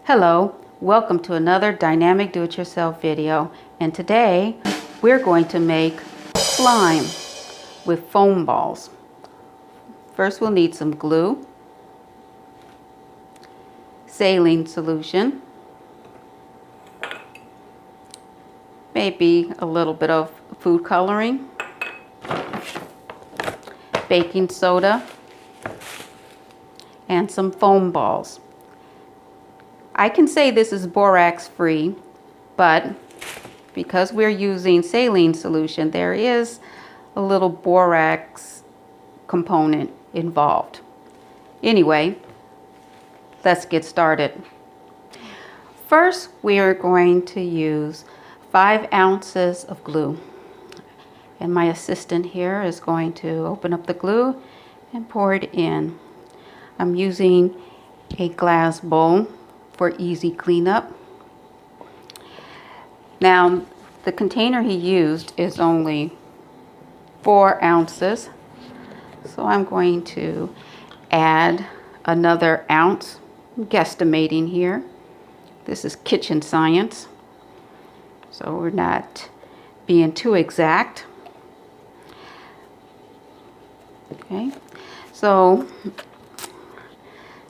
Hello, welcome to another dynamic do-it-yourself video, and today we're going to make slime with foam balls. First we'll need some glue, saline solution, maybe a little bit of food coloring, baking soda, and some foam balls. I can say this is borax free, but because we're using saline solution, there is a little borax component involved. Anyway, let's get started. First, we are going to use 5 ounces of glue. And my assistant here is going to open up the glue and pour it in. I'm using a glass bowl for easy cleanup. Now, the container he used is only 4 ounces, so I'm going to add another ounce. I'm guesstimating here. This is kitchen science, so we're not being too exact. Okay, so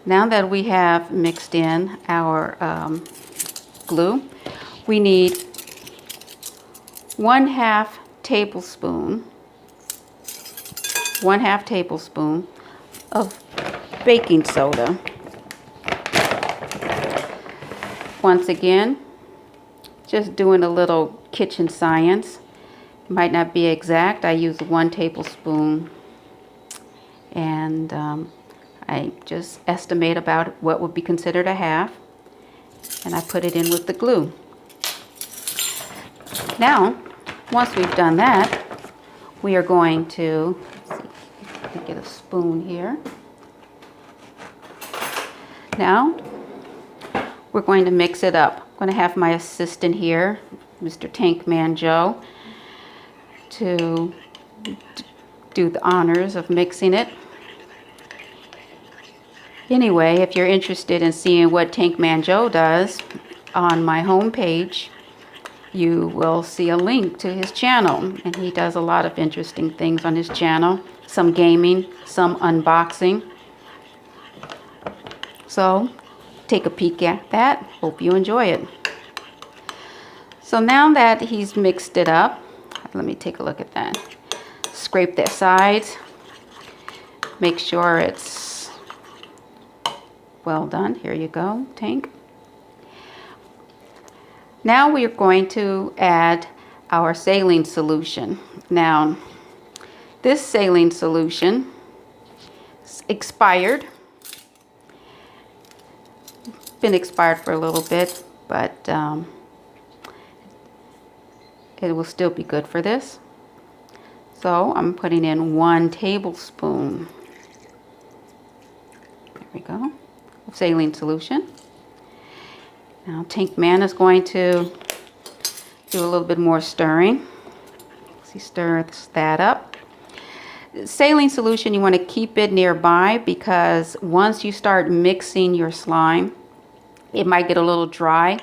now that we have mixed in our glue, we need 1/2 tablespoon of baking soda. Once again, just doing a little kitchen science. It might not be exact. I use 1 tablespoon, and I just estimate about what would be considered a half, and I put it in with the glue. Now, once we've done that, we are going to, let's see, let me get a spoon here. Now, we're going to mix it up. I'm going to have my assistant here, Mr. Tankman Joe, to do the honors of mixing it. Anyway, if you're interested in seeing what Tankman Joe does, on my home page, you will see a link to his channel. And he does a lot of interesting things on his channel. Some gaming, some unboxing. So, take a peek at that. Hope you enjoy it. So now that he's mixed it up, let me take a look at that. Scrape the sides. Make sure it's well done. Here you go, Tank. Now we are going to add our saline solution. Now, this saline solution is expired. Been expired for a little bit, but it will still be good for this. So I'm putting in 1 tablespoon. There we go. Of saline solution. Now Tankman is going to do a little bit more stirring. So he stirs that up. Saline solution, you want to keep it nearby, because once you start mixing your slime, it might get a little dry.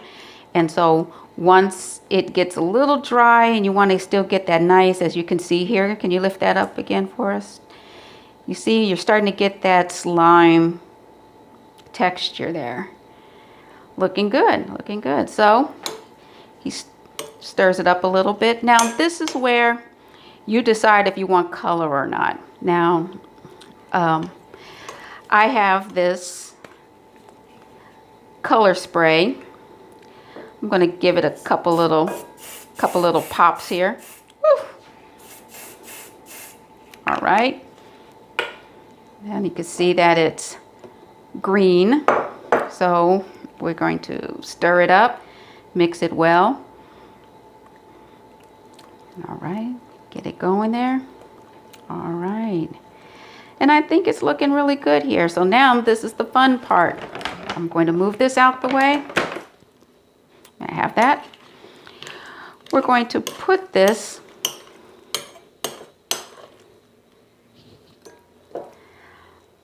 And so once it gets a little dry and you want to still get that nice, as you can see here, can you lift that up again for us? You see, you're starting to get that slime texture there. Looking good, looking good. So he stirs it up a little bit. Now this is where you decide if you want color or not. Now I have this color spray. I'm going to give it a couple little pops here. Woo. All right, and you can see that it's green, so we're going to stir it up, mix it well. All right, get it going there. All right, and I think it's looking really good here. So now this is the fun part. I'm going to move this out the way. I have that. We're going to put this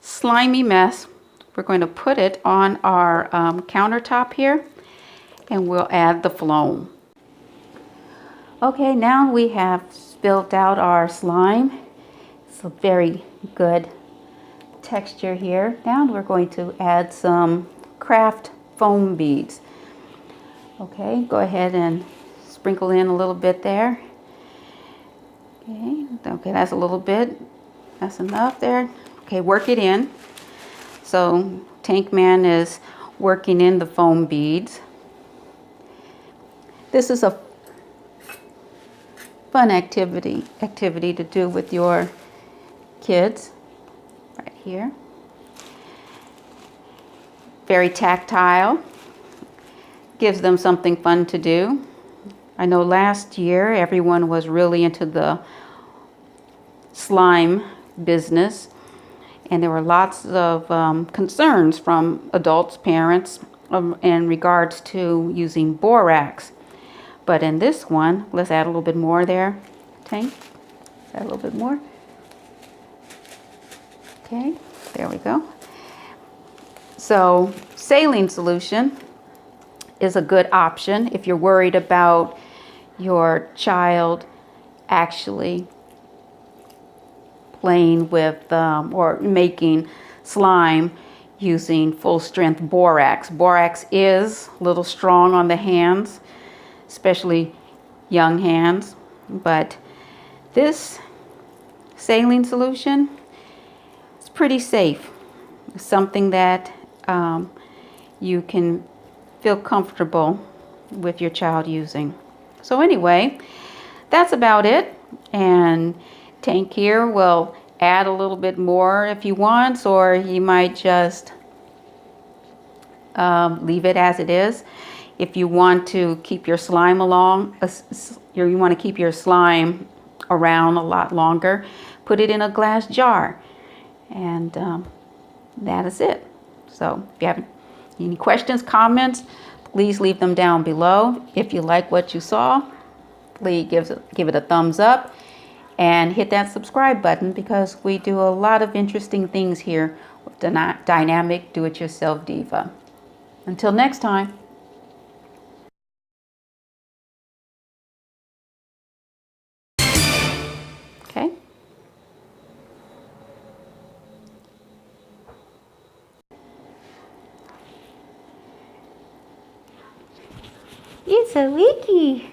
slimy mess we're going to put it on our countertop here, and we'll add the Floam. Okay, now we have spilled out our slime. It's a very good texture here. Now we're going to add some craft foam beads. Okay, go ahead and sprinkle in a little bit there. Okay, that's a little bit. That's enough there. Okay, work it in. So Tank Man is working in the foam beads. This is a fun activity to do with your kids. Right here. Very tactile. Gives them something fun to do. I know last year everyone was really into the slime business, and there were lots of concerns from adults, parents, in regards to using borax. But in this one, let's add a little bit more there, Tank. Add a little bit more. Okay, there we go. So saline solution is a good option if you're worried about your child actually playing with or making slime using full strength borax. Borax is a little strong on the hands, especially young hands, but this saline solution is pretty safe. It's something that you can feel comfortable with your child using. So anyway, that's about it. And Tank here will add a little bit more if he wants, or he might just leave it as it is. If you want to keep your slime you want to keep your slime around a lot longer, put it in a glass jar, and that is it. So if you have any questions, comments, please leave them down below. If you like what you saw, please give it a thumbs up and hit that subscribe button, because we do a lot of interesting things here with Dynamic Do-It-Yourself Diva. Until next time. Okay. It's a wiki.